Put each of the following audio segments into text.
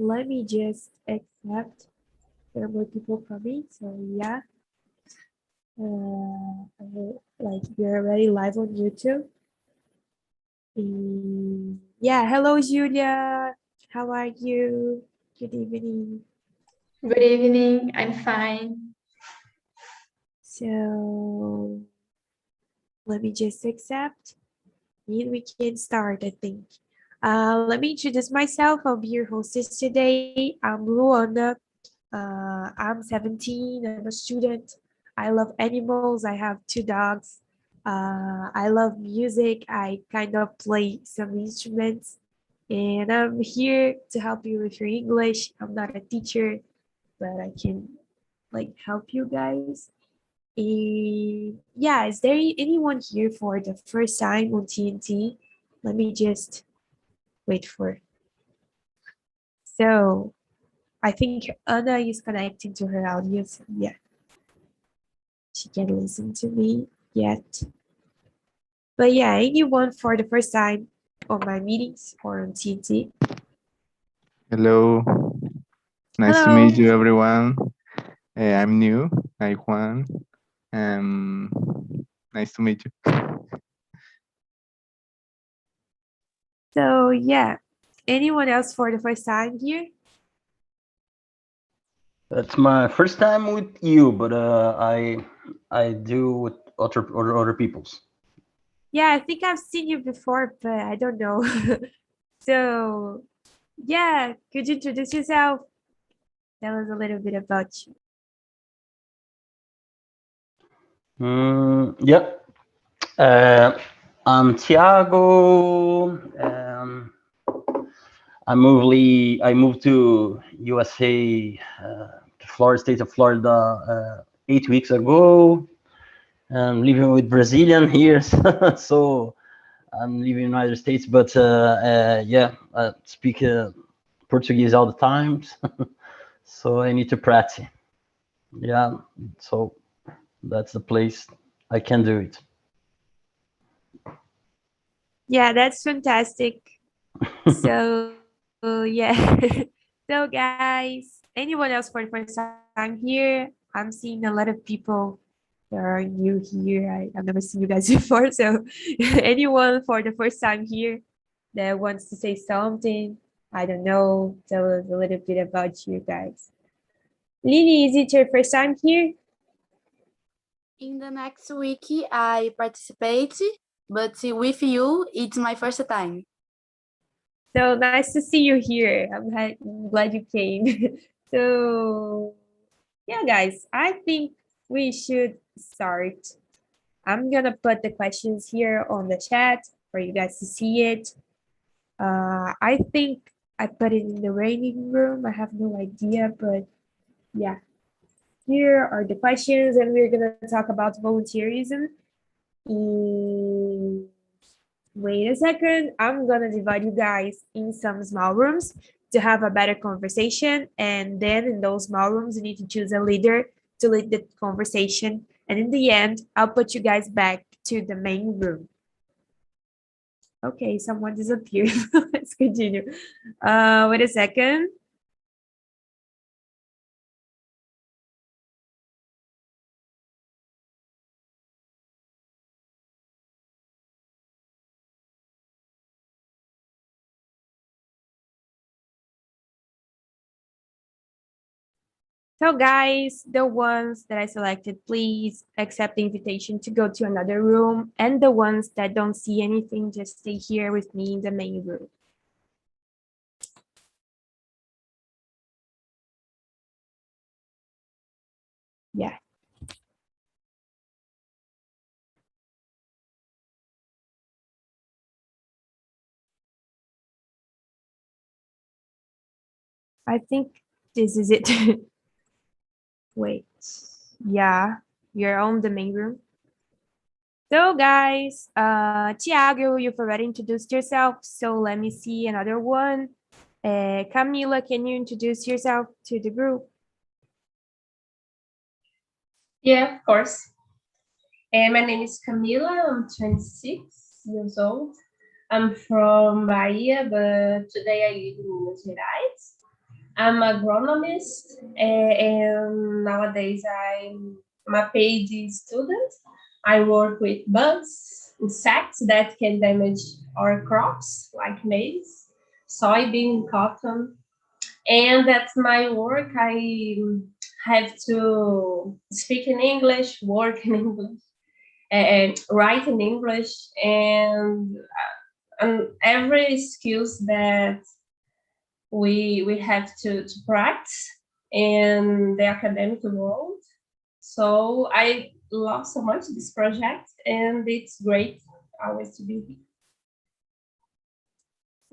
Let me just accept there are more people coming. So yeah, like we're already live on YouTube. Yeah, hello Julia. How are you? Good evening. Good evening, I'm fine. So let me just accept. And we can start, I think. Let me introduce myself. I'll be your hostess today. I'm Luana. I'm 17. I'm a student. I love animals. I have 2 dogs. I love music. I kind of play some instruments. And I'm here to help you with your English. I'm not a teacher, but I can like help you guys. And yeah, is there anyone here for the first time on TNT? Let me just wait for. So I think Anna is connecting to her audio. So yeah, she can listen to me yet. But yeah, anyone for the first time on my meetings or on TNT? Hello. Nice to Hello. meet you, everyone. I'm new. I'm Juan. Nice to meet you. So yeah, anyone else for the first time here? That's my first time with you, but I do with other people's. Yeah, I think I've seen you before, but I don't know. So yeah, could you introduce yourself? Tell us a little bit about you. Yeah. I'm Thiago. I moved to USA, to Florida, state of Florida, 8 weeks ago. I'm living with Brazilian here, so I'm living in the United States. But yeah, I speak Portuguese all the time, so I need to practice. Yeah, so that's the place I can do it. Yeah, that's fantastic. So yeah. So guys, anyone else for the first time here? I'm seeing a lot of people that are new here. I've never seen you guys before. So anyone for the first time here that wants to say something, I don't know, tell us a little bit about you guys. Lily, is it your first time here? In the next week, I participate, but with you, it's my first time. So nice to see you here. I'm glad you came. So yeah, guys, I think we should start. I'm gonna put the questions here on the chat for you guys to see it. I think I put it in the waiting room. I have no idea, but yeah. Here are the questions, and we're gonna talk about volunteerism. Wait a second. I'm gonna divide you guys in some small rooms to have a better conversation. And then in those small rooms, you need to choose a leader to lead the conversation. And in the end, I'll put you guys back to the main room. Okay, someone disappeared. Let's continue. Wait a second. So guys, the ones that I selected, please accept the invitation to go to another room. And the ones that don't see anything, just stay here with me in the main room. Yeah. I think this is it. Wait. Yeah, you're on the main room. So guys, Thiago, you've already introduced yourself. So let me see another one. Camila, can you introduce yourself to the group? Yeah, of course. My name is Camila. I'm 26 years old. I'm from Bahia, but today I live in Minas Gerais. I'm an agronomist, and nowadays I'm a paid student. I work with bugs, insects that can damage our crops, like maize, soybean, cotton. And that's my work. I have to speak in English, work in English, and write in English, and every skills that we have to practice in the academic world. So I love so much this project, and it's great always to be here.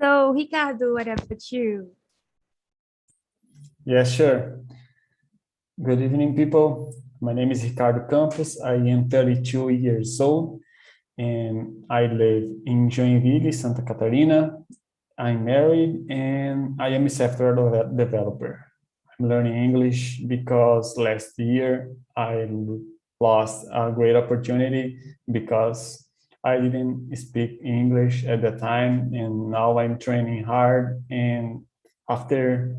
So, Ricardo, what about you? Yeah, sure. Good evening, people. My name is Ricardo Campos. I am 32 years old, and I live in Joinville, Santa Catarina. I'm married, and I am a software developer. I'm learning English because last year I lost a great opportunity because I didn't speak English at the time, and now I'm training hard. And after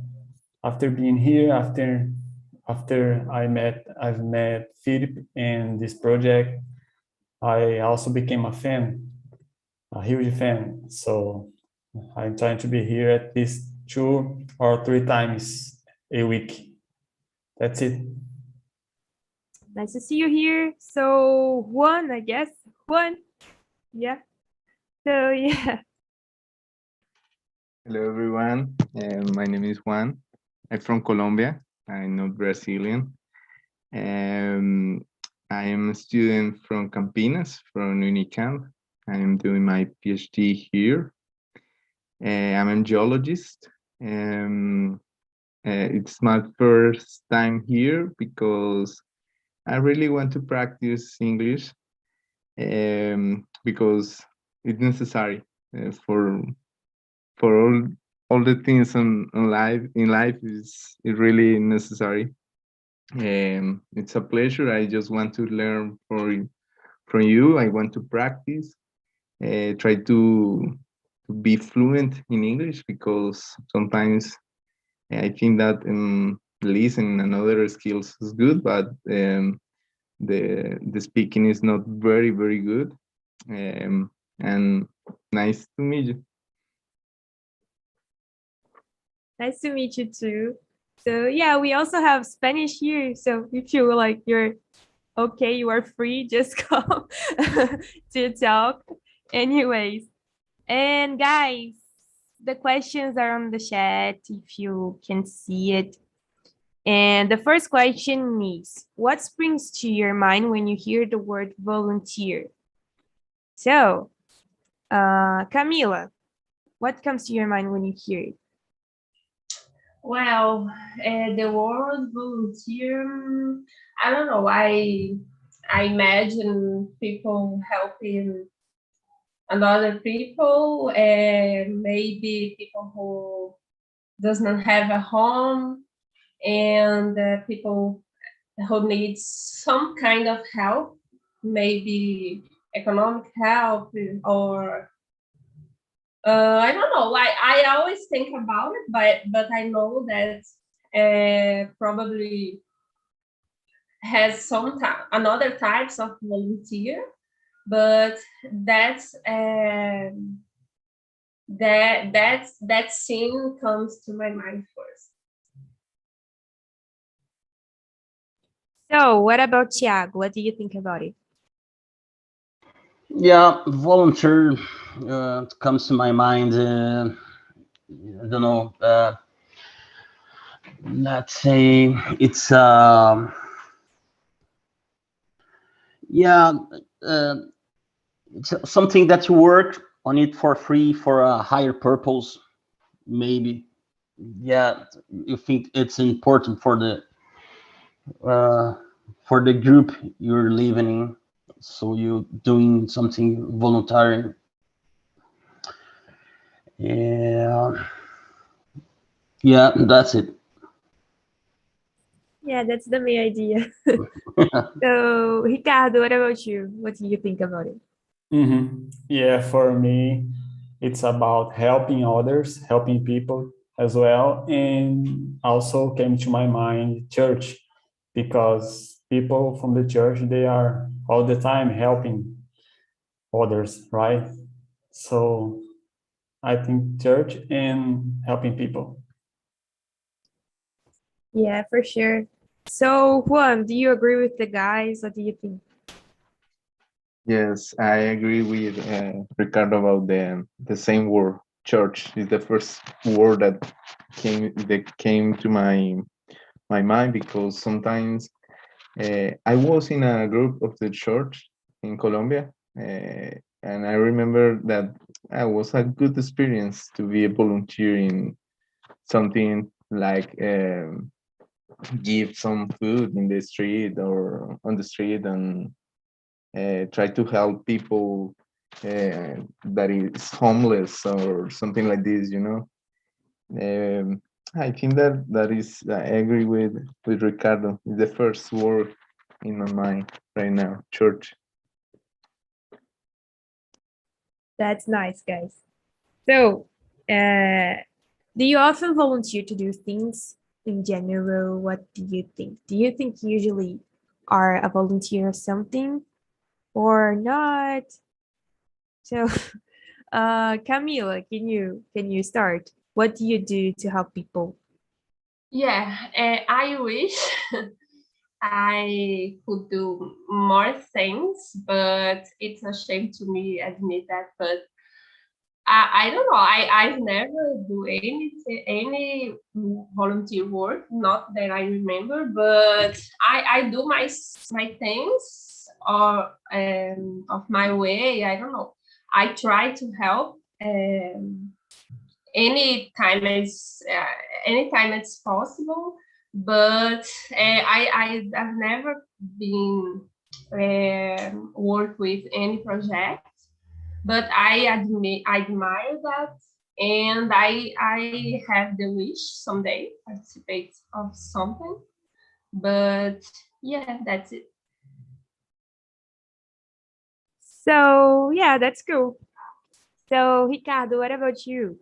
being here, after I've met Philip and this project, I also became a fan, a huge fan. So I'm trying to be here at least 2 or 3 times a week. That's it. Nice to see you here. So, Juan, I guess. Juan. Yeah. So, yeah. Hello, everyone. My name is Juan. I'm from Colombia. I'm not Brazilian. I am a student from Campinas, from Unicamp. I'm doing my PhD here. I'm a geologist. It's my first time here because I really want to practice English because it's necessary for all the things in life is really necessary. It's a pleasure. I just want to learn from you. I want to practice, try to be fluent in English, because sometimes I think that listening and other skills is good, but the speaking is not very good. And nice to meet you. Nice to meet you too. So, yeah, we also have Spanish here. So, if you like you're okay, you are free, just come to talk. Anyways, and guys, the questions are on the chat if you can see it. And the first question is, what springs to your mind when you hear the word volunteer? So, Camila, what comes to your mind when you hear it? Well, the word volunteer, I don't know. I imagine people helping another people, and maybe people who does not have a home, and people who need some kind of help, maybe economic help, or I don't know. I always think about it, but I know that probably has some another types of volunteer, but that's that scene comes to my mind first. So, what about Thiago? What do you think about it? Yeah, volunteer comes to my mind. I don't know. Let's say it's yeah, it's something that you work on it for free for a higher purpose. Maybe, yeah, you think it's important for the group you're living in, so you're doing something voluntary. Yeah, that's it. Yeah, that's the main idea. So, Ricardo, what about you? What do you think about it? Yeah, for me, it's about helping others, helping people, as well. And also came to my mind church, because people from the church, they are all the time helping others, right? So I think church and helping people. Yeah, for sure. So, Juan, do you agree with the guys? What do you think? Yes, I agree with Ricardo about the same word. Church is the first word that came to my mind, because sometimes I was in a group of the church in Colombia, and I remember that it was a good experience to be a volunteer in something like give some food in the street or on the street, and try to help people that is homeless or something like this, you know. I think that is, I agree with Ricardo, the first word in my mind right now, church. That's nice, guys. So, do you often volunteer to do things in general? What do you think? Do you think you usually are a volunteer of something or not? So, Camila, can you start? What do you do to help people? Yeah, I wish I could do more things, but it's a shame to me admit that. But I don't know. I've never do any volunteer work, not that I remember, but I do my things or of my way. I don't know. I try to help anytime it's possible, but I've never been work with any project, but I admire that, and I have the wish someday participate of something, but yeah, that's it. So, yeah, that's cool. So, Ricardo, what about you?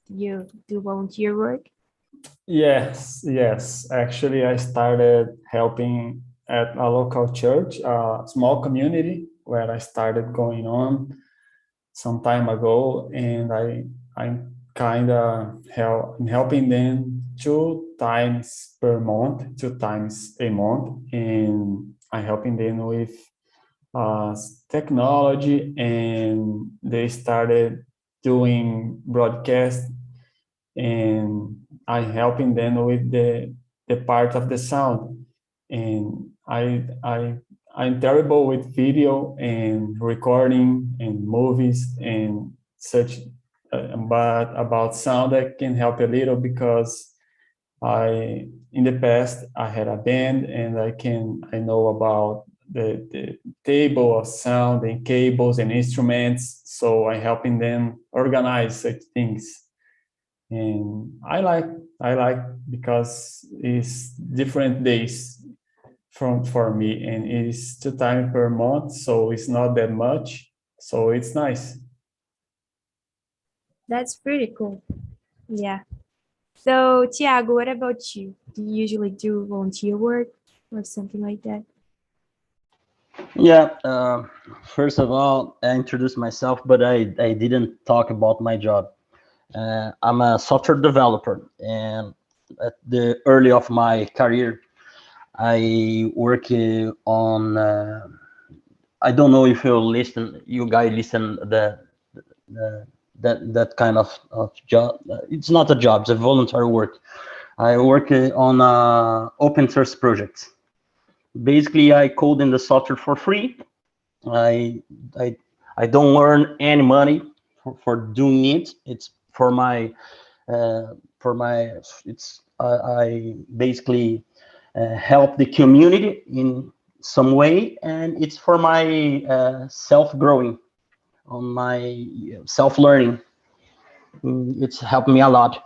Do you do volunteer work? Yes. Actually, I started helping at a local church, a small community where I started going on some time ago, and I'm kind of helping them 2 times per month, 2 times a month, and I'm helping them with technology, and they started doing broadcast, and I'm helping them with the part of the sound. And I'm terrible with video and recording and movies and such, but about sound I can help a little, because in the past I had a band, and I know about the table of sound and cables and instruments, so I'm helping them organize such things. And I like because it's different days for me, and it's 2 times per month, so it's not that much, so it's nice. That's pretty cool. Yeah. So, Tiago, what about you? Do you usually do volunteer work or something like that? Yeah, first of all, I introduced myself, but I didn't talk about my job. I'm a software developer, and at the early of my career, I work on. I don't know if you guys listen that kind of job. It's not a job; it's a voluntary work. I work on open source projects. Basically, I code in the software for free. I I I don't earn any money for doing it. It's for my it's I basically help the community in some way, and it's for my self growing, on my self learning. It's helped me a lot.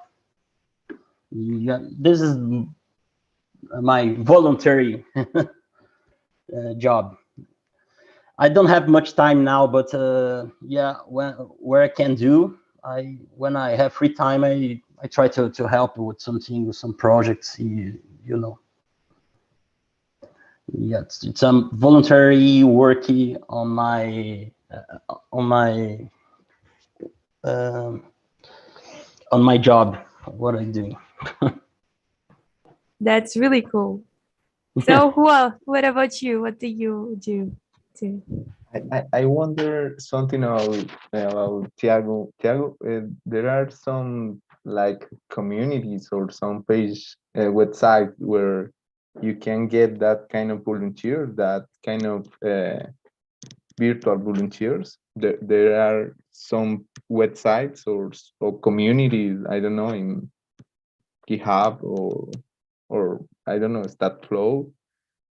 Yeah, this is my voluntary job. I don't have much time now, but yeah, where I can do, when I have free time, I try to help with something, with some projects, you know. Yeah, it's voluntary working on my job, what I do. That's really cool. So, Juan, what about you? What do you do too? I wonder something about Tiago. Tiago, there are some like communities or some page website where you can get that kind of volunteer, that kind of virtual volunteers. There are some websites or communities, I don't know, in GitHub or I don't know, StatFlow,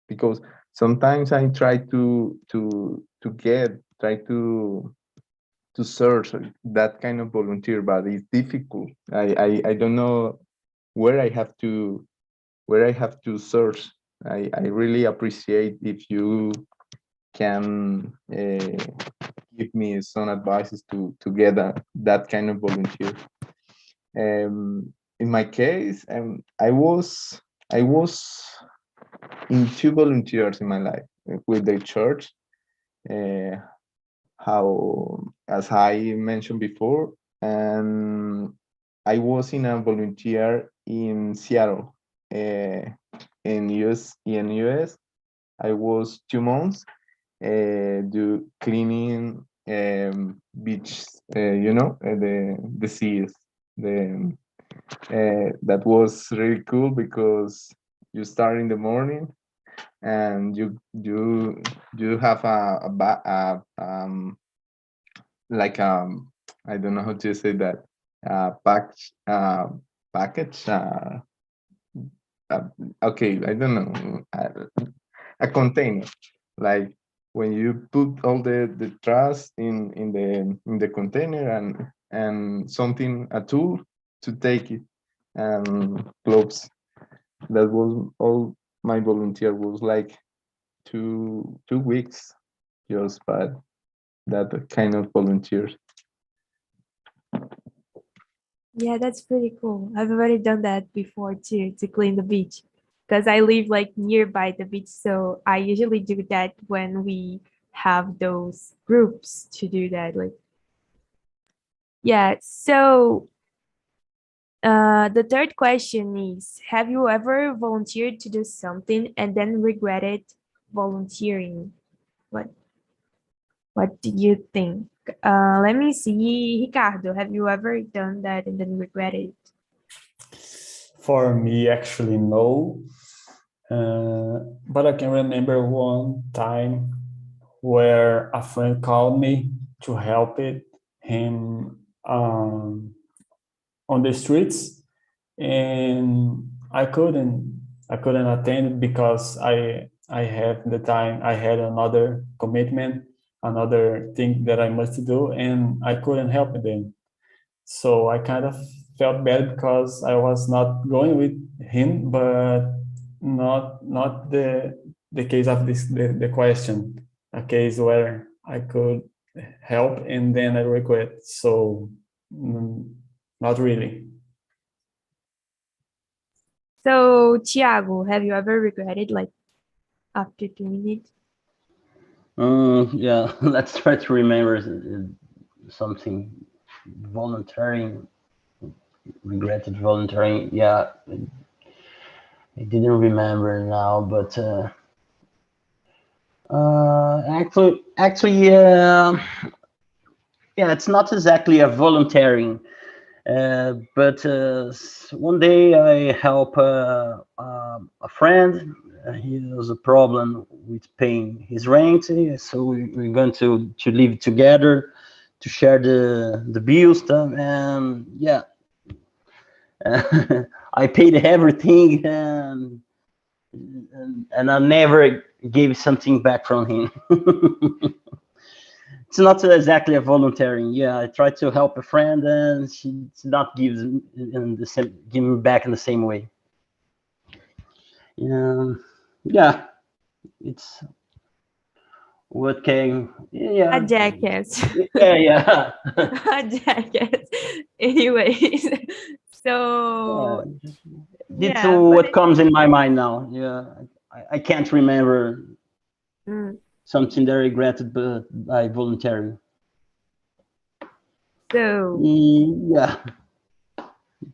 because sometimes I try to search that kind of volunteer, but it's difficult. I don't know where I have to search. I really appreciate if you can give me some advices to get that kind of volunteer. In my case, I was in 2 volunteers in my life with the church. How, as I mentioned before, and I was in a volunteer in Seattle, in US. I was 2 months do cleaning beach, the seas. That was really cool because you start in the morning and you have like I don't know how to say that, package, okay, I don't know, a container, like when you put all the trash in the container and something, a tool to take it, and gloves. That was all my volunteer was, like 2 weeks just, but that kind of volunteer. Yeah, that's pretty cool. I've already done that before too, to clean the beach, because I live like nearby the beach. So I usually do that when we have those groups to do that. Like, yeah. So the third question is, have you ever volunteered to do something and then regretted volunteering? What do you think? Let me see. Ricardo, have you ever done that and then regretted it? For me, actually, no. But I can remember one time where a friend called me to help him on the streets, and I couldn't attend because I have the time. I had another commitment, another thing that I must do, and I couldn't help them. So I kind of felt bad because I was not going with him, but not the case of the question, a case where I could help and then I regret. So not really. So, Thiago, have you ever regretted, like, after doing it? Yeah, let's try to remember something volunteering, regretted volunteering. Yeah, I didn't remember now, but actually, yeah, it's not exactly a volunteering, but one day I help a friend. He has a problem with paying his rent, so we're going to live together to share the bills stuff, and yeah, I paid everything, and I never gave something back from him. It's not exactly a volunteering. Yeah, I try to help a friend, and she not gives in the same, give me back in the same way. Yeah, it's what can, A yeah, jackass. yeah. A jackass. Anyways, Yeah, so that's yeah, but what comes in my mind now. Yeah, I can't remember mm, something that I regretted, but I volunteering. so Yeah.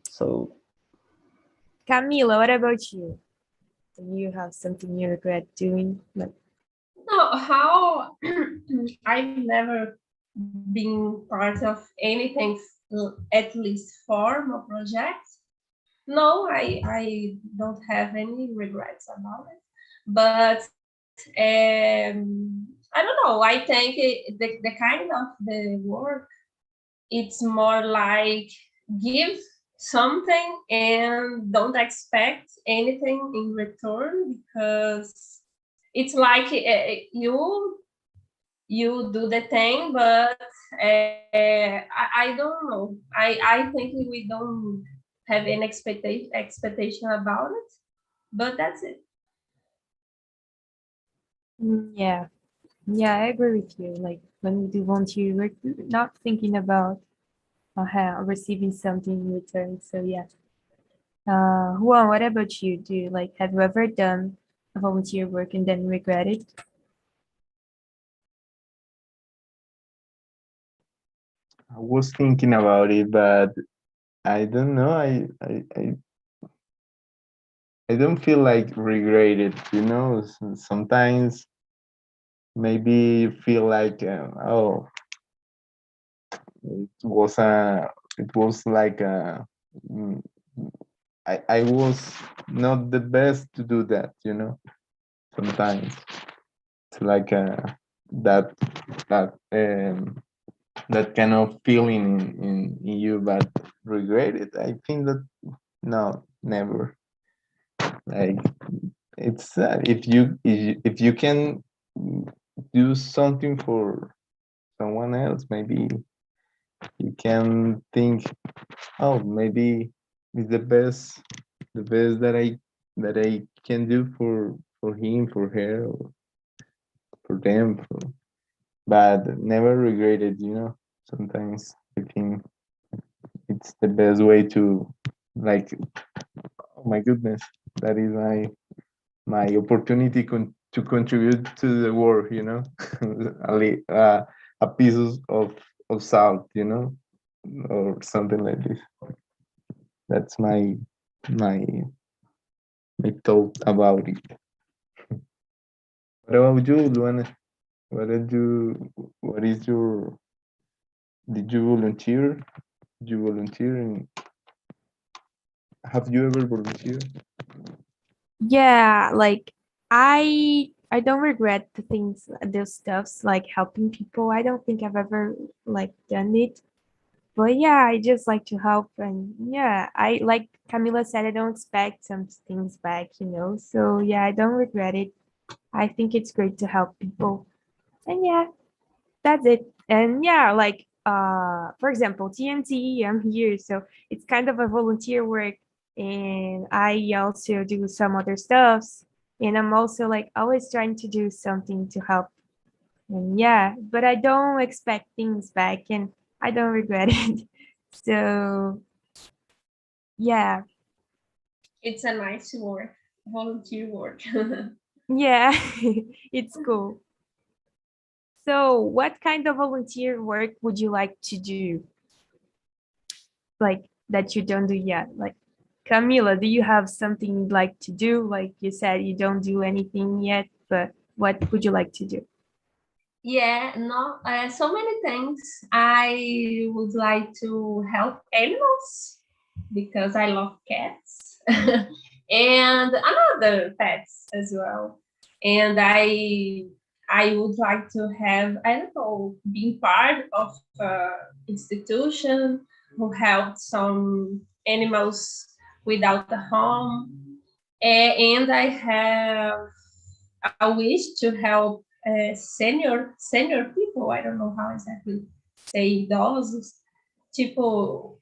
So Camila, what about you? Do you have something you regret doing? Like, No, how I've never been part of anything, at least form or project. No, I don't have any regrets about it. But I don't know. I think the kind of the work, it's more like give something and don't expect anything in return, because it's like you do the thing, but I don't know. I think we don't have any expectation about it, but that's it. yeah, yeah, I agree with you. Like when we do volunteer work, we're not thinking about receiving something in return. So yeah. Juan, what about you? Do you like have you ever done a volunteer work and then regret it? I was thinking about it, but I don't know. I don't feel like regret it. Sometimes maybe you feel like oh, it was a it was like a mm, I was not the best to do that. Sometimes it's like that that that kind of feeling in you, but regret it. I think that no, never. Like it's if you can do something for someone else, maybe you can think, oh, maybe it's the best that I can do for him, for her, or for them. But never regret it. Sometimes I think it's the best way to, like, oh my goodness, that is my opportunity to contribute to the world. A piece of salt, or something like this. That's my my thought about it. What about you, Luana? What is your did you volunteer? Did you volunteer and have you ever volunteered? Yeah, like I don't regret the things, those stuffs like helping people. I don't think I've ever like done it. But yeah, I just like to help, and yeah, I like Camila said, I don't expect some things back. So yeah, I don't regret it. I think it's great to help people. And yeah, that's it. And yeah, like for example, TNT, I'm here, so it's kind of a volunteer work, and I also do some other stuffs, and I'm also like always trying to do something to help. And yeah, but I don't expect things back, and I don't regret it. So yeah, It's a nice work, volunteer work. yeah, it's cool. So what kind of volunteer work would you like to do? Like that you don't do yet? Like Camila, do you have something you'd like to do? Like you said, you don't do anything yet, but what would you like to do? Yeah, no, so many things. I would like to help animals because I love cats and another pets as well. And I would like to have, I don't know, being part of institution who helped some animals without a home. And I have a wish to help senior people. I don't know how exactly say idosos, tipo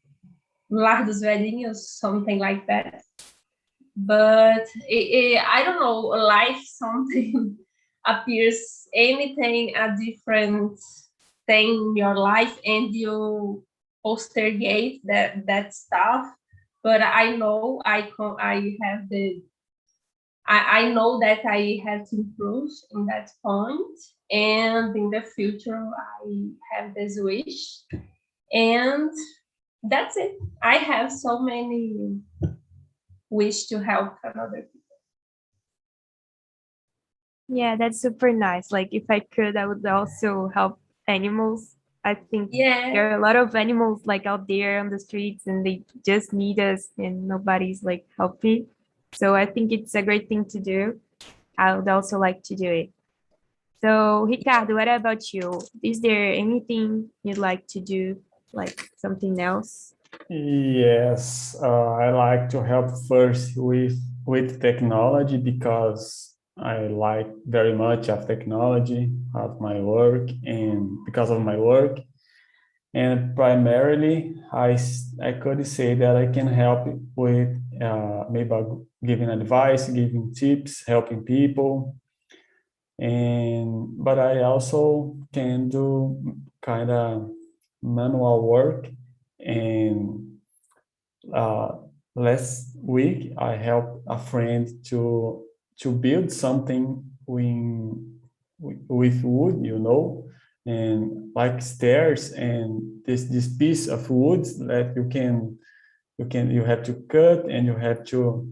lar dos velhinhos, something like that. But I don't know, life something appears anything a different thing in your life and you postergate that stuff. But I know I know that I have to improve in that point, and in the future I have this wish, and that's it. I have so many wish to help another people. Yeah, that's super nice. Like if I could, I would also help animals. I think Yeah. there are a lot of animals like out there on the streets and they just need us and nobody's like helping. So I think it's a great thing to do. I would also like to do it. So Ricardo, what about you? Is there anything you'd like to do, like something else? Yes, I like to help first with technology because I like very much of technology of my work and because of my work. And primarily, I could say that I can help with maybe giving advice, giving tips, helping people. But I also can do kind of manual work. And last week, I helped a friend to build something with wood, and like stairs, and this piece of wood that you have to cut, and you have to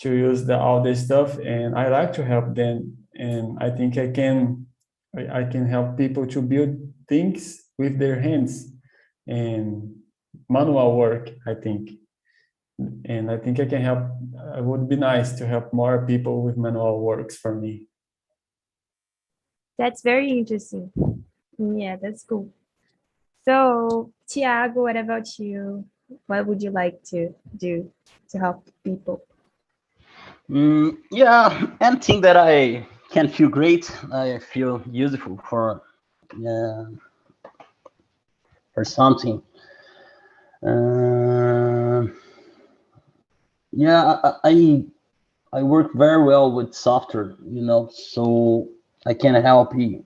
use all this stuff. And I like to help them, and I think I can help people to build things with their hands and manual work, I think. And I think I can help. It would be nice to help more people with manual works for me. That's very interesting. Yeah, that's cool. So, Tiago, what about you? What would you like to do to help people? Yeah, anything that I can feel great, I feel useful for something. Yeah, I work very well with software, so I can help you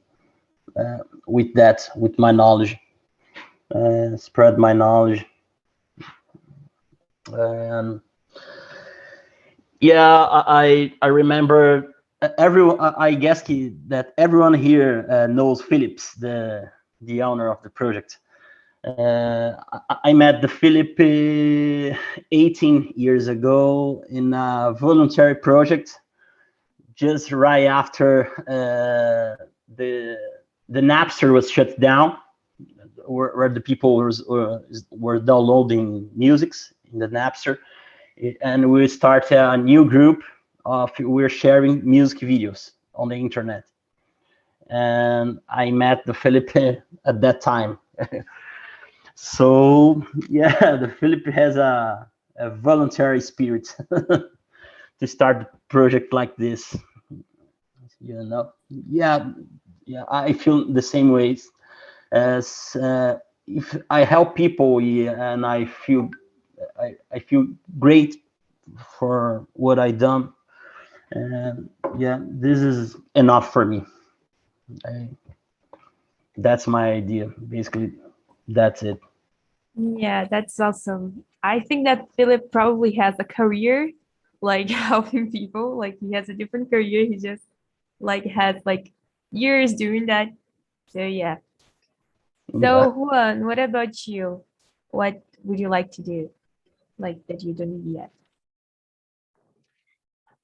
with that, with my knowledge, spread my knowledge. And yeah, I remember everyone. I guess that everyone here knows Philips, the owner of the project. I met the Philip 18 years ago in a voluntary project, just right after the Napster was shut down, where the people were downloading musics in the Napster, and we started a new group of we're sharing music videos on the internet, and I met the Philip at that time. So yeah, the Philip has a voluntary spirit to start a project like this. Yeah, I feel the same ways as if I help people, yeah, and I feel great for what I done. And yeah, this is enough for me. That's my idea. Basically, that's it. Yeah, that's awesome. I think that Philip probably has a career like helping people. Like he has a different career. He just like has like years doing that. So yeah. Yeah. So Juan, what about you? What would you like to do? Like that you don't yet?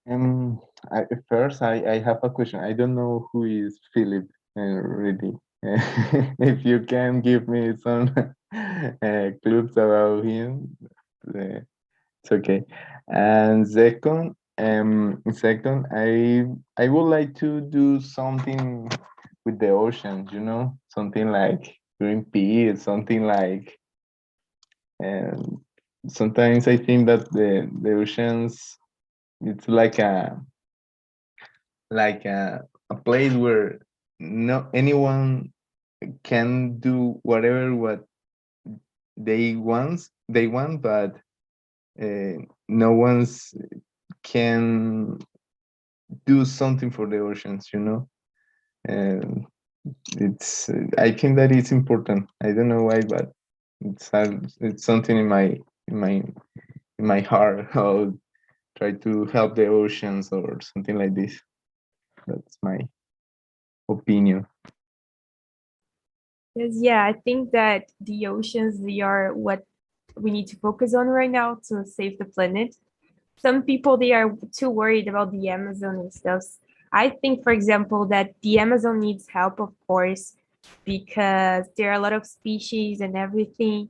Um, first, I have a question. I don't know who is Philip, really. If you can give me some clues about him, it's okay. And second, I would like to do something with the oceans, something like Greenpeace, something like. And sometimes I think that the oceans, it's like a place where no anyone can do whatever what they want, but no one's can do something for the oceans. and I think that it's important. I don't know why, but it's something in my heart. How try to help the oceans or something like this. That's my opinion. Yes, yeah, I think that the oceans, they are what we need to focus on right now to save the planet. Some people, they are too worried about the Amazon and stuff. I think, for example, that the Amazon needs help, of course, because there are a lot of species and everything.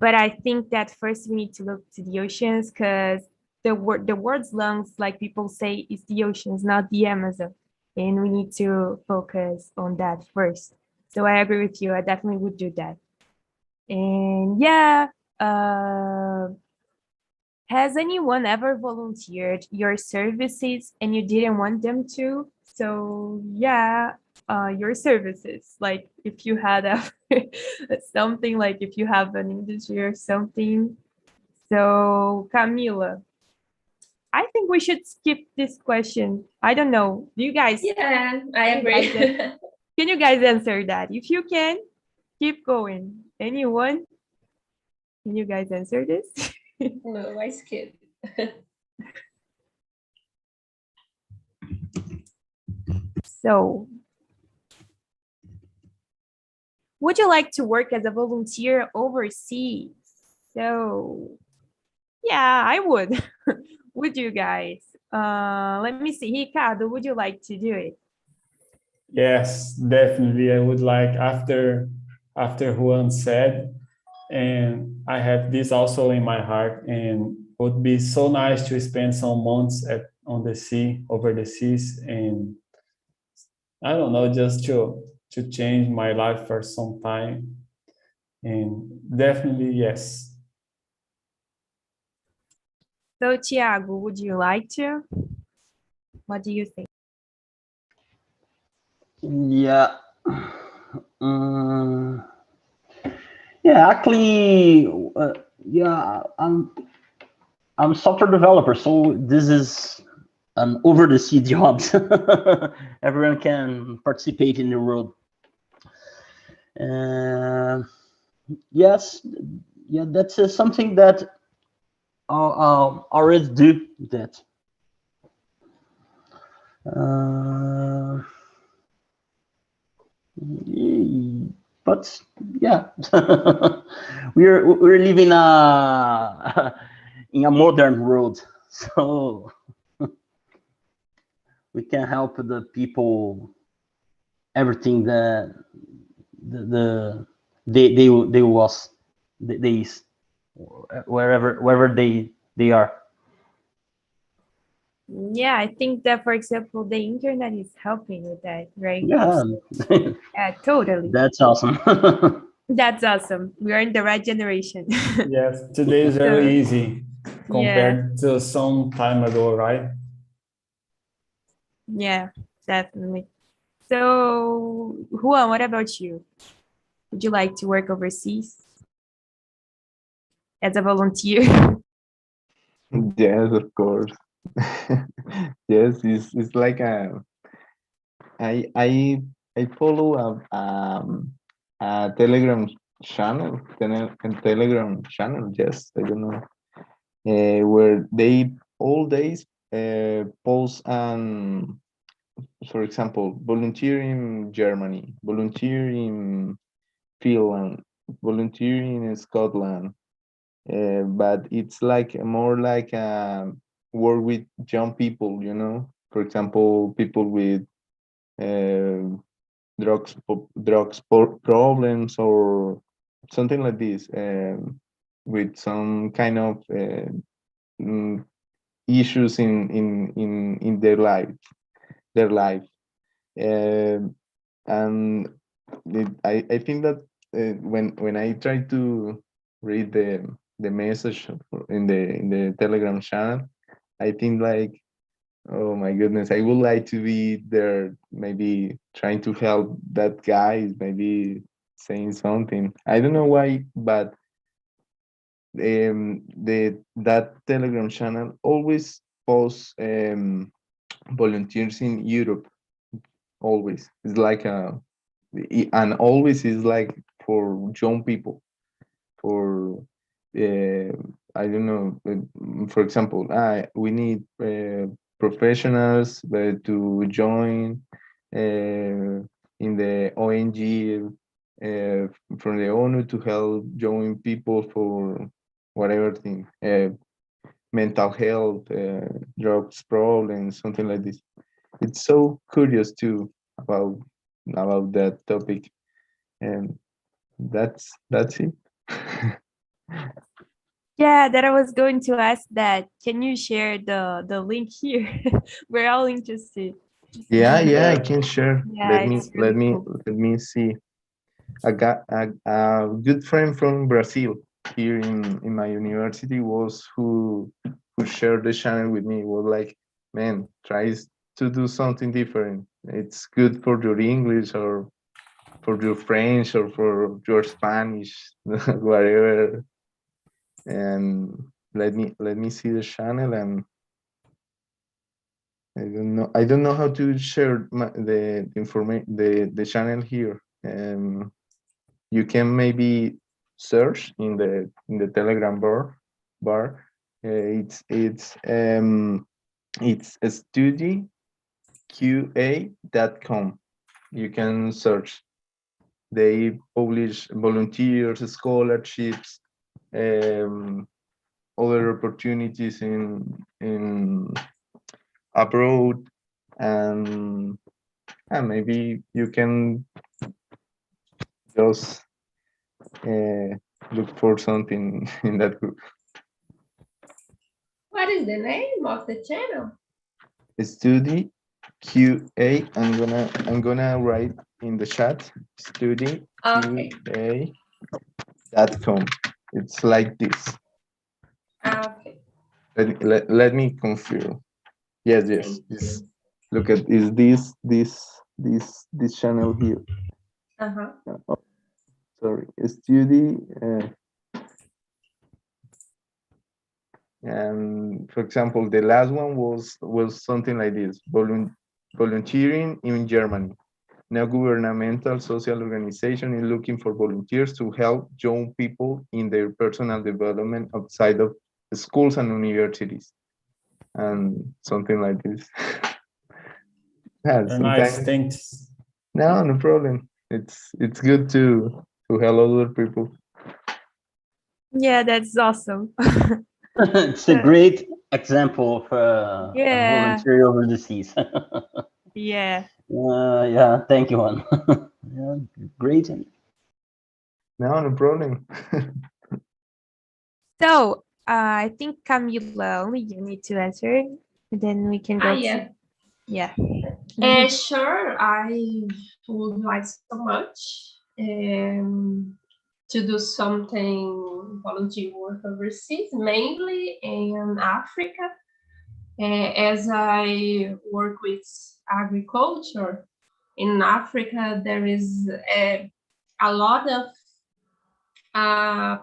But I think that first we need to look to the oceans, because the world's lungs, like people say, is the oceans, not the Amazon. And we need to focus on that first. So I agree with you. I definitely would do that. And yeah, has anyone ever volunteered your services and you didn't want them to? So yeah, your services, like if you had a something, like if you have an industry or something. So Camila, I think we should skip this question. I don't know. Do you guys, Yeah, I you agree. guys can you guys answer that? If you can, keep going. Anyone? Can you guys answer this? No, I skip. So, would you like to work as a volunteer overseas? So, yeah, I would. Would you guys? Let me see. Ricardo, would you like to do it? Yes, definitely. I would like, after Juan said, and I have this also in my heart, and would be so nice to spend some months on the sea, over the seas, and I don't know, just to change my life for some time. And definitely yes. So, Tiago, would you like to? What do you think? Yeah. Yeah, actually, yeah, I'm software developer, so this is an over the sea job. Everyone can participate in the world. Yes, yeah, that's something that I'll already do that. But yeah, we're living in a modern world, so we can help the people everything that they was they wherever they are. Yeah, I think that, for example, the internet is helping with that, right? Yeah, Yeah, totally. that's awesome. That's awesome. We are in the right generation. Yes, today is very easy compared to some time ago, right? Yeah, definitely. So, Juan, what about you? Would you like to work overseas as a volunteer? Yes, of course. Yes, it's like I follow a Telegram channel, Telegram channel. Yes, I don't know, where they all days post for example, volunteer in Germany, volunteer in Finland, volunteer in Scotland. But it's like more like work with young people, you know. For example, people with uh, problems or something like this, with some kind of mm, issues in their life. Um, and I think that when I try to read the message in the Telegram channel, I think like, oh my goodness, I would like to be there, maybe trying to help that guy, maybe saying something. I don't know why, but that Telegram channel always posts volunteers in Europe, always. It's like and always is like for young people, for I don't know, for example, we need professionals to join in the ONG from the ONU to help young people for whatever thing, mental health, drugs problems, something like this. It's so curious too about that topic, and that's it. Yeah, that I was going to ask that. Can you share the link here? We're all interested. Yeah, I can share. Yeah, it's really cool. Let me see. I got a good friend from Brazil here in my university was who shared the channel with me. Was like, man, tries to do something different. It's good for your English or for your French or for your Spanish, whatever. And let me see the channel, and I don't know how to share the information, the channel here. You can maybe search in the Telegram bar. It's studyqa.com. You can search. They publish volunteers, scholarships, other opportunities in abroad, and maybe you can just look for something in that group. What is the name of the channel? Study QA. I'm gonna write in the chat. StudyQA.com. It's like this. Okay. Let me confirm. Yes. Look at this channel here. Sorry, study. And for example, the last one was something like this: volunteering in Germany. No governmental social organization is looking for volunteers to help young people in their personal development outside of schools and universities, and something like this. Nice, thanks. No problem. It's good to help other people. Yeah, that's awesome. It's a great example of a volunteer over the seas. Yeah. Yeah, thank you, Juan. Yeah, great. No problem. So I think Camila, only you need to answer, and then we can go. Yeah. Sure, I would like so much to do something volunteer work overseas, mainly in Africa. As I work with agriculture in Africa, there is a lot of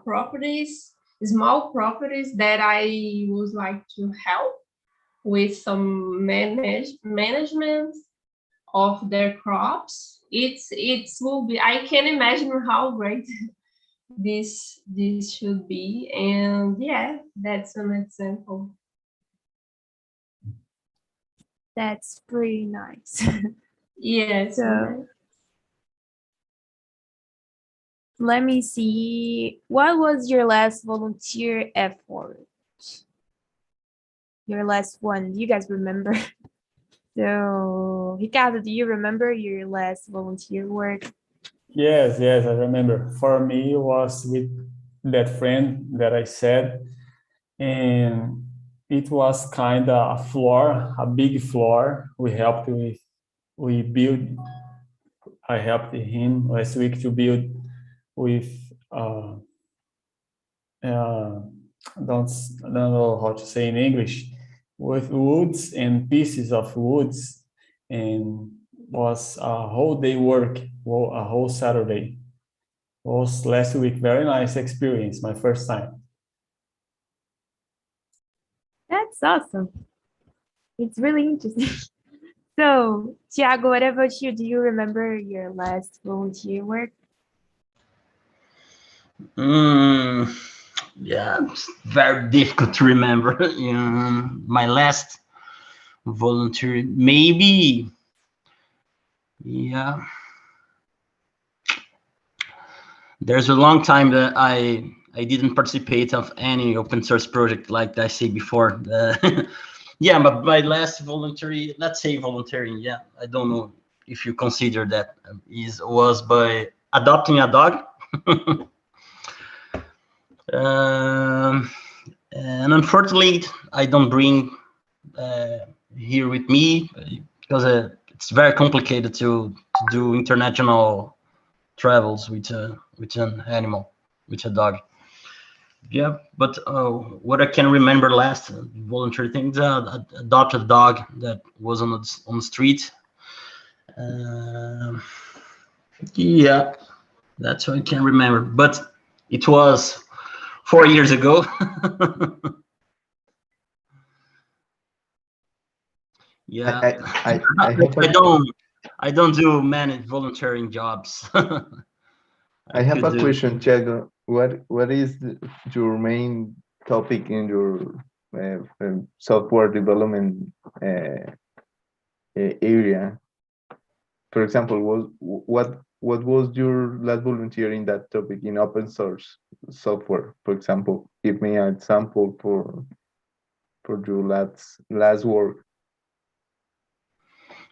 properties, small properties that I would like to help with some management of their crops. It will be. I can imagine how great this should be, and yeah, that's an example. That's pretty nice. Yes. So let me see. What was your last volunteer effort? Your last one. Do you guys remember? So, Ricardo, do you remember your last volunteer work? Yes, I remember. For me, it was with that friend that I said, and it was kind of a big floor. I helped him last week to build with, don't know how to say in English, with woods and pieces of woods, and was a whole day work, a whole Saturday. Was last week. Very nice experience, my first time. That's awesome. It's really interesting. So, Tiago, what about you? Do you remember your last volunteer work? Yeah, it's very difficult to remember. My last volunteer, maybe. Yeah, there's a long time that I didn't participate of any open source project like I said before. Yeah, but my last voluntary, let's say volunteering, yeah, I don't know if you consider that, was by adopting a dog. And unfortunately, I don't bring here with me because it's very complicated to do international travels with an animal, with a dog. Yeah, but what I can remember last voluntary thing, adopted dog that was on the street. Yeah, that's what I can remember. But it was 4 years ago. Yeah, I don't do many volunteering jobs. I have a could do. question, Thiago. What is your main topic in your software development area? For example, what was your last volunteer in that topic in open source software? For example, give me an example for your last work.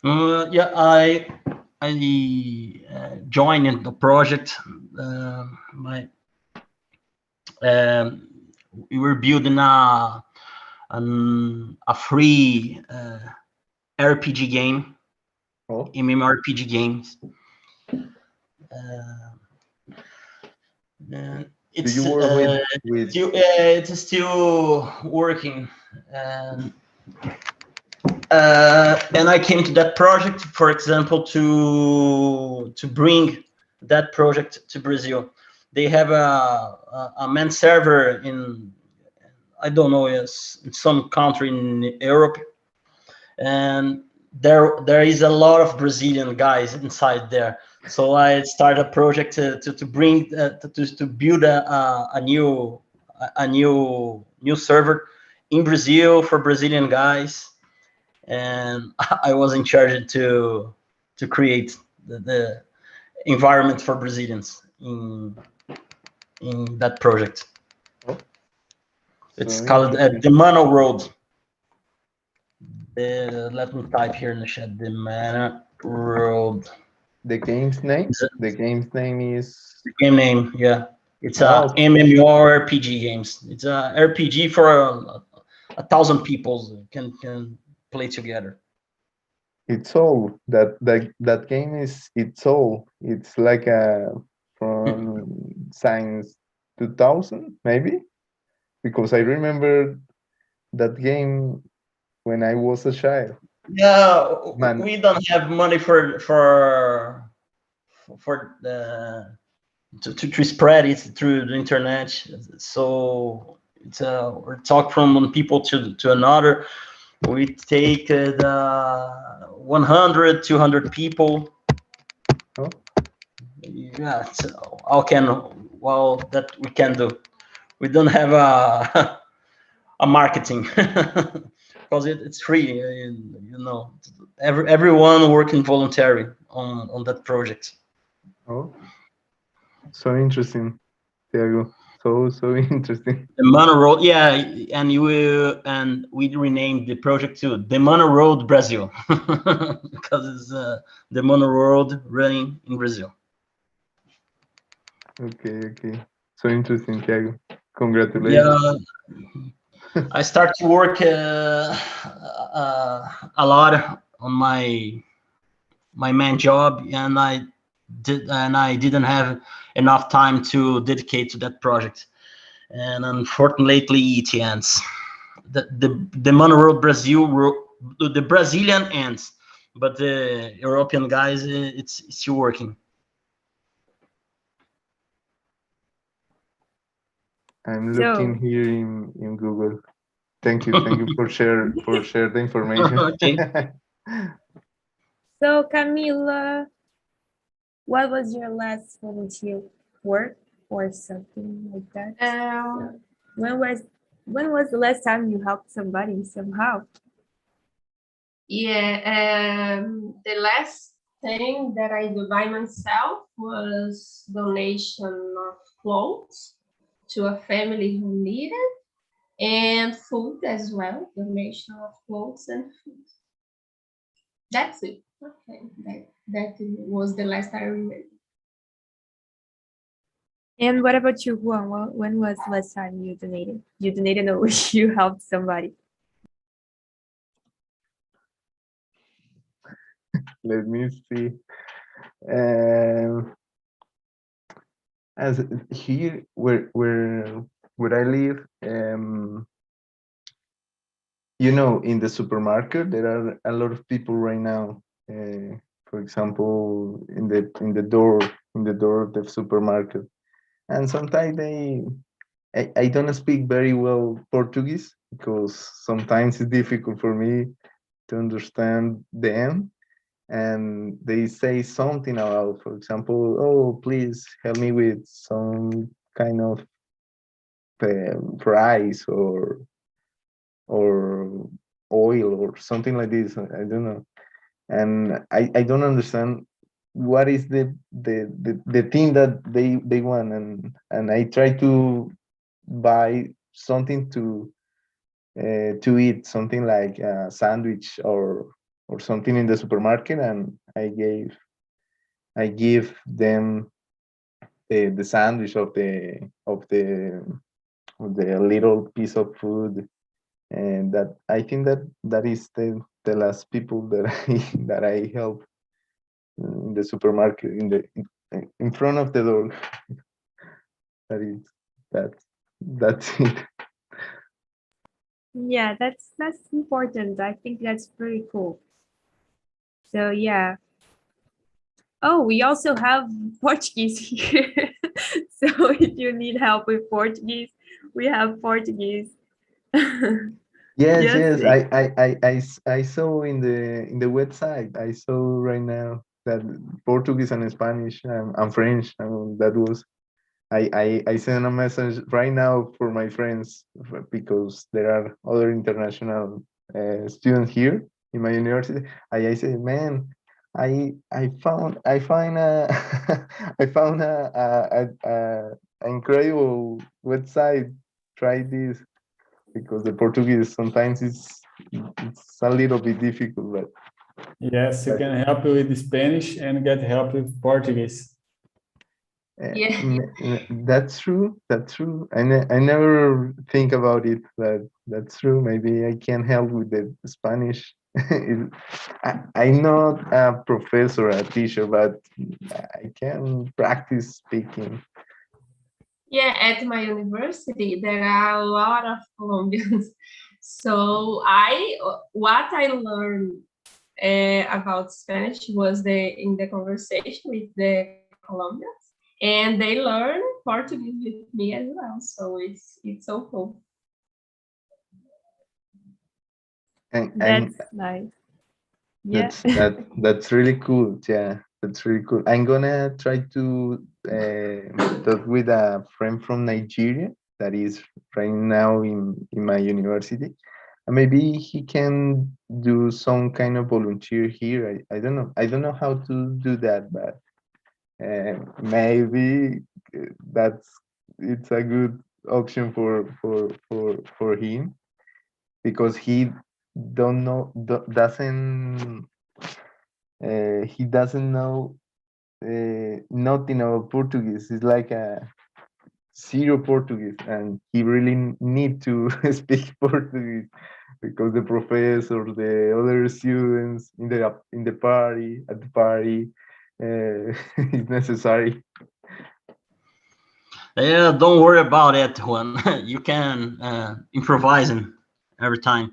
Yeah, I joined the project. We were building a free RPG game, MMORPG games. It's Do you work with it's still working. And I came to that project, for example, to bring that project to Brazil. They have a main server in, I don't know, in some country in Europe, and there is a lot of Brazilian guys inside there. So I started a project to bring to build a new server in Brazil for Brazilian guys. And I was in charge to create the environment for Brazilians in that project. It's called the Mano Road. Let me type here in the chat, the Mano Road. The game's name? The game's name is... The game name, yeah. It's a MMORPG games. It's a RPG for 1,000 people can play together. It's all that game is. It's all. It's like from Science 2000 maybe, because I remember that game when I was a child. Yeah, we don't have money for the to spread it through the internet. So it's we talk from one people to another. We take 100, 200 people. Oh. Yeah, so that we can do. We don't have a marketing because it's free. You know, everyone working voluntary on that project. Oh, so interesting, Thiago. So interesting. The Mano Road, yeah, and we renamed the project to the Mano Road Brazil because it's the Mano Road running in Brazil. Okay. So interesting, Thiago. Congratulations. Yeah, I start to work a lot on my main job, and I didn't have enough time to dedicate to that project. And unfortunately, it ends. The Mano Road Brazil, the Brazilian ends, but the European guys, it's still working. I'm looking here in Google. Thank you for share the information. Okay. So Camila, what was your last volunteer work or something like that? When was the last time you helped somebody somehow? Yeah, the last thing that I do by myself was donation of clothes to a family who needed, and food as well, donation of clothes and food. That's it. Okay, that was the last I remember. And what about you, Juan? When was the last time you donated? You donated or you helped somebody? Let me see. As here where I live, you know, in the supermarket there are a lot of people right now. For example, in the door of the supermarket, and sometimes I don't speak very well Portuguese because sometimes it's difficult for me to understand them, and they say something about, for example, oh, please help me with some kind of rice or oil or something like this. I don't know, and I don't understand what is the thing that they want, and I try to buy something to eat, something like a sandwich or something in the supermarket, and I give them the sandwich of the little piece of food, and that I think that is the last people that I help in the supermarket, in front of the door. That is that's it. Yeah, that's important. I think that's very cool. So yeah. Oh, we also have Portuguese here. So if you need help with Portuguese, we have Portuguese. Yes, Just I saw in the website. I saw right now that Portuguese and Spanish and French. That was I sent a message right now for my friends because there are other international students here in my university. I said, man, I found a I found a incredible website. Try this, because the Portuguese sometimes it's a little bit difficult, but Yes, you can help with Spanish and get help with Portuguese. Yeah. That's true. That's true. I never think about it, but that's true. Maybe I can help with the Spanish. I'm not a professor, a teacher, but I can practice speaking. Yeah, at my university, there are a lot of Colombians. So what I learned about Spanish was in the conversation with the Colombians, and they learn Portuguese with me as well. So it's so cool. And that's nice. Yeah. that's really cool. Yeah, that's really cool. I'm gonna try to talk with a friend from Nigeria that is right now in my university, and maybe he can do some kind of volunteer here. I don't know. I don't know how to do that, but maybe that's it's a good option for him, because he don't know doesn't he doesn't know nothing about Portuguese. It's like a zero Portuguese, and he really need to speak Portuguese because the professor, the other students in the party at the party is necessary. Yeah, don't worry about it, Juan. You can improvise every time.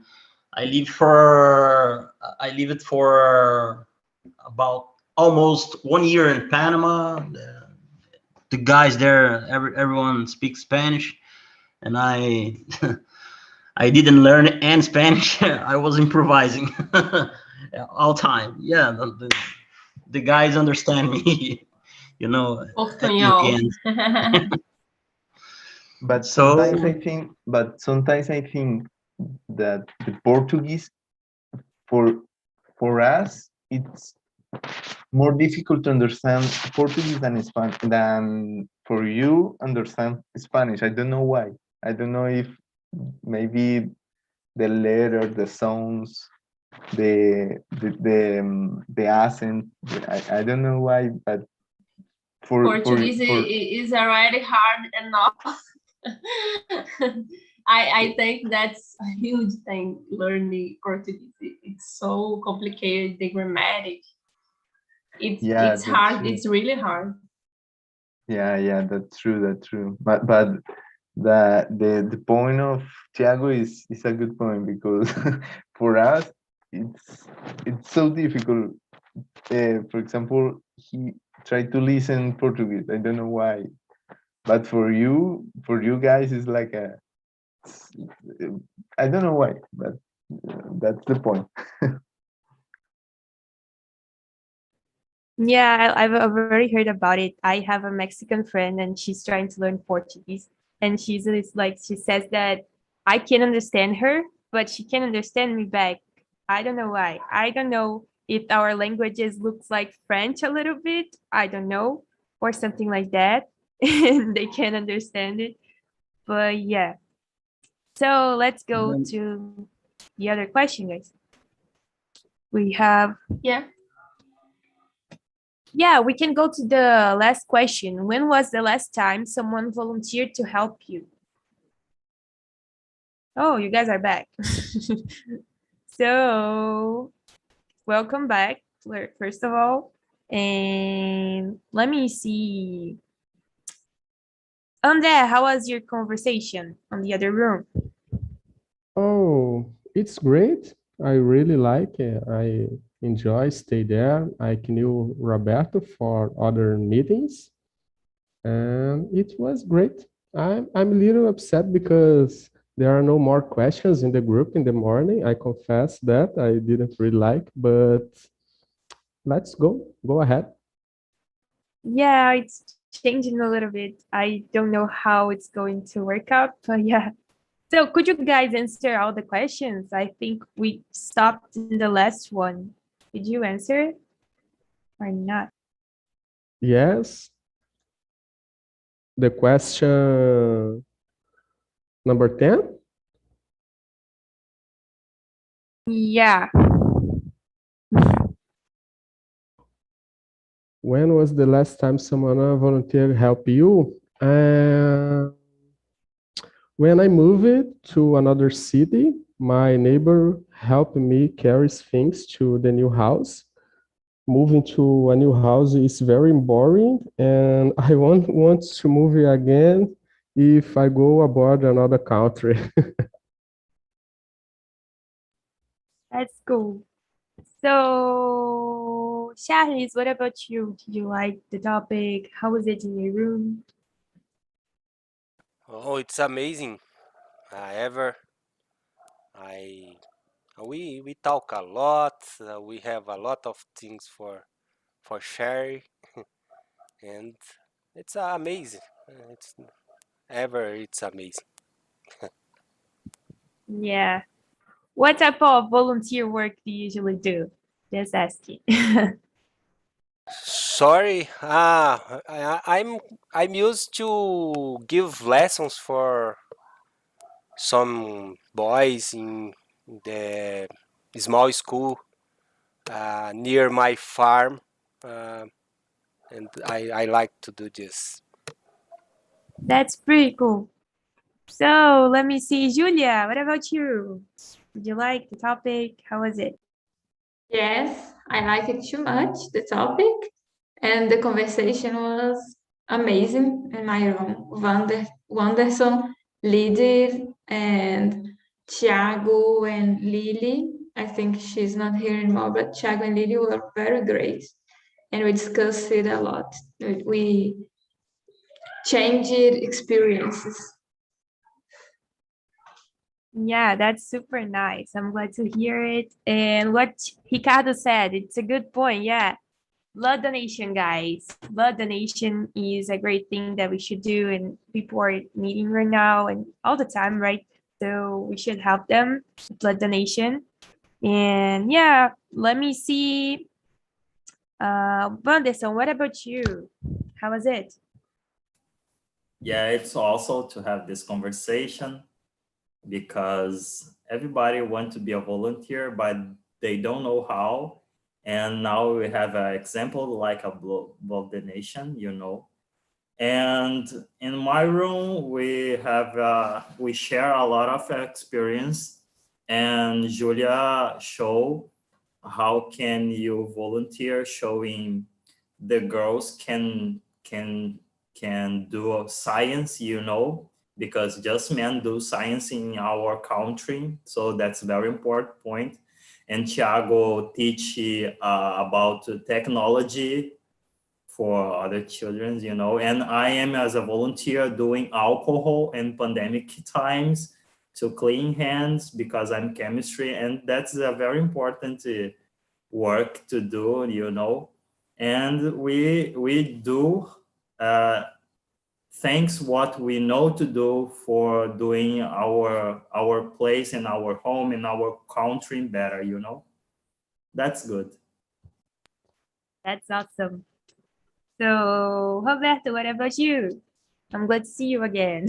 I lived it for about almost 1 year in Panama. The guys there, everyone speaks Spanish, and I I didn't learn any Spanish. I was improvising, all time. Yeah, the guys understand me. You know, at Portunhol. weekends. But So- sometimes I think that the Portuguese for us it's more difficult to understand Portuguese than for you understand Spanish. I don't know why. I don't know if maybe the letter, the sounds, the accent. I don't know why, but Portuguese is already hard enough. I think that's a huge thing, learning Portuguese. It's so complicated, the grammatic. It's that's hard, true. it's really hard. Yeah, that's true. But the point of Thiago is a good point because for us it's so difficult. For example, he tried to listen Portuguese. I don't know why, but for you guys, it's like I don't know why, but that's the point. Yeah, I've already heard about it. I have a Mexican friend and she's trying to learn Portuguese. And she's like, she says that I can understand her, but she can't understand me back. I don't know why. I don't know if our languages looks like French a little bit. I don't know. Or something like that. And they can't understand it. But yeah. So let's go to the other question, guys. We have Yeah, we can go to the last question. When was the last time someone volunteered to help you? Oh, you guys are back. So, welcome back, first of all. And let me see. André, how was your conversation on the other room? Oh, it's great. I really like it. I enjoy stay there. I knew Roberto for other meetings, and it was great. I'm a little upset because there are no more questions in the group in the morning. I confess that I didn't really like, but let's go ahead. Yeah, it's changing a little bit. I don't know how it's going to work out, but yeah. So could you guys answer all the questions? I think we stopped in the last one. Did you answer it or not? Yes. The question number 10? Yeah. When was the last time someone volunteered help you? When I moved to another city, my neighbor helped me carry things to the new house. Moving to a new house is very boring, and I won't want to move again if I go abroad another country. That's cool. So, Charles, what about you? Did you like the topic? How was it in your room? Oh, it's amazing. We talk a lot. We have a lot of things for sharing, and it's amazing. It's amazing. Yeah. What type of volunteer work do you usually do? Just asking. Sorry, I'm used to give lessons for some boys in the small school near my farm, and I like to do this. That's pretty cool. So let me see, Julia, what about you? Did you like the topic? How was it? Yes, I like it too much, the topic, and the conversation was amazing in my room. Wanderson, Lidir, and Thiago and Lily. I think she's not here anymore, but Thiago and Lily were very great, and we discussed it a lot. We changed experiences. Yeah, that's super nice. I'm glad to hear it. And what Ricardo said, it's a good point. Yeah. Blood donation, guys. Blood donation is a great thing that we should do, and people are needing right now and all the time, right? So we should help them. Blood donation. And yeah, let me see. Wanderson, what about you? How was it? Yeah, it's also to have this conversation because everybody wants to be a volunteer, but they don't know how. And now we have an example like a blood donation, you know. And in my room, we share a lot of experience. And Julia show how can you volunteer, showing the girls can do science, you know, because just men do science in our country. So that's a very important point. And Thiago teach about technology for other children, you know. And I am as a volunteer doing alcohol in pandemic times to clean hands because I'm chemistry, and that's a very important work to do, you know. And we do thanks what we know to do for doing our place and our home and our country better, you know. That's good. That's awesome. So, Roberto, what about you? I'm glad to see you again.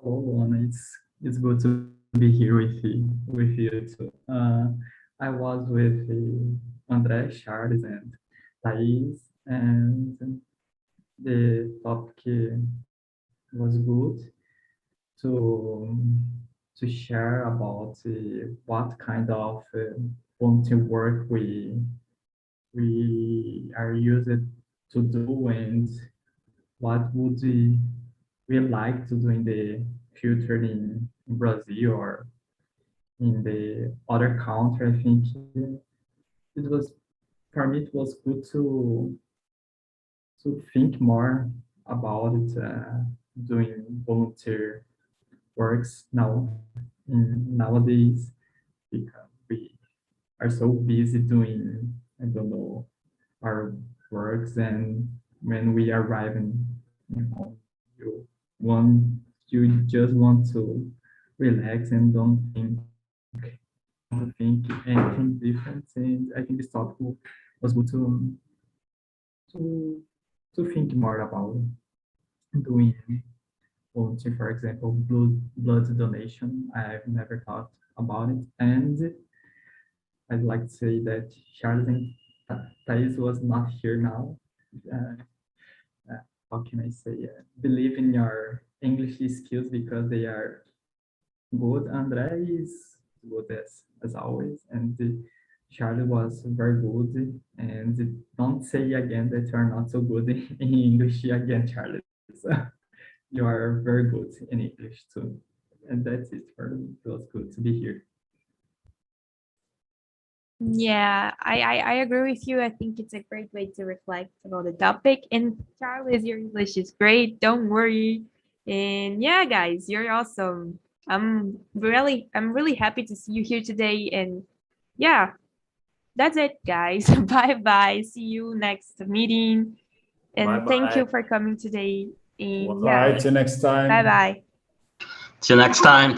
Hello, Anna. It's good to be here with you too. I was with André, Charles, and Thais, and the topic was good to share about what kind of volunteer work we are used to do, and what would we like to do in the future in Brazil or in the other country. I think it was, for me, it was good to think more about it, doing volunteer works nowadays, because we are so busy doing, I don't know, our works, and when we arrive in, you know, want you just want to relax and don't think anything different. And I think this topic was good to think more about doing volunteer, for example, blood donation. I've never thought about it, and I'd like to say that Charles and Thais was not here now. How can I say? Believe in your English skills because they are good. Andre is good as always, and Charlie was very good. And don't say again that you are not so good in English again, Charlie. So you are very good in English too. And that's it for me. It was good to be here. Yeah, I agree with you. I think it's a great way to reflect about the topic. And Charles, your English is great. Don't worry. And yeah, guys, you're awesome. I'm really happy to see you here today. And yeah, that's it, guys. Bye bye. See you next meeting. And thank you for coming today. And Bye, till next time. bye bye. See you next time.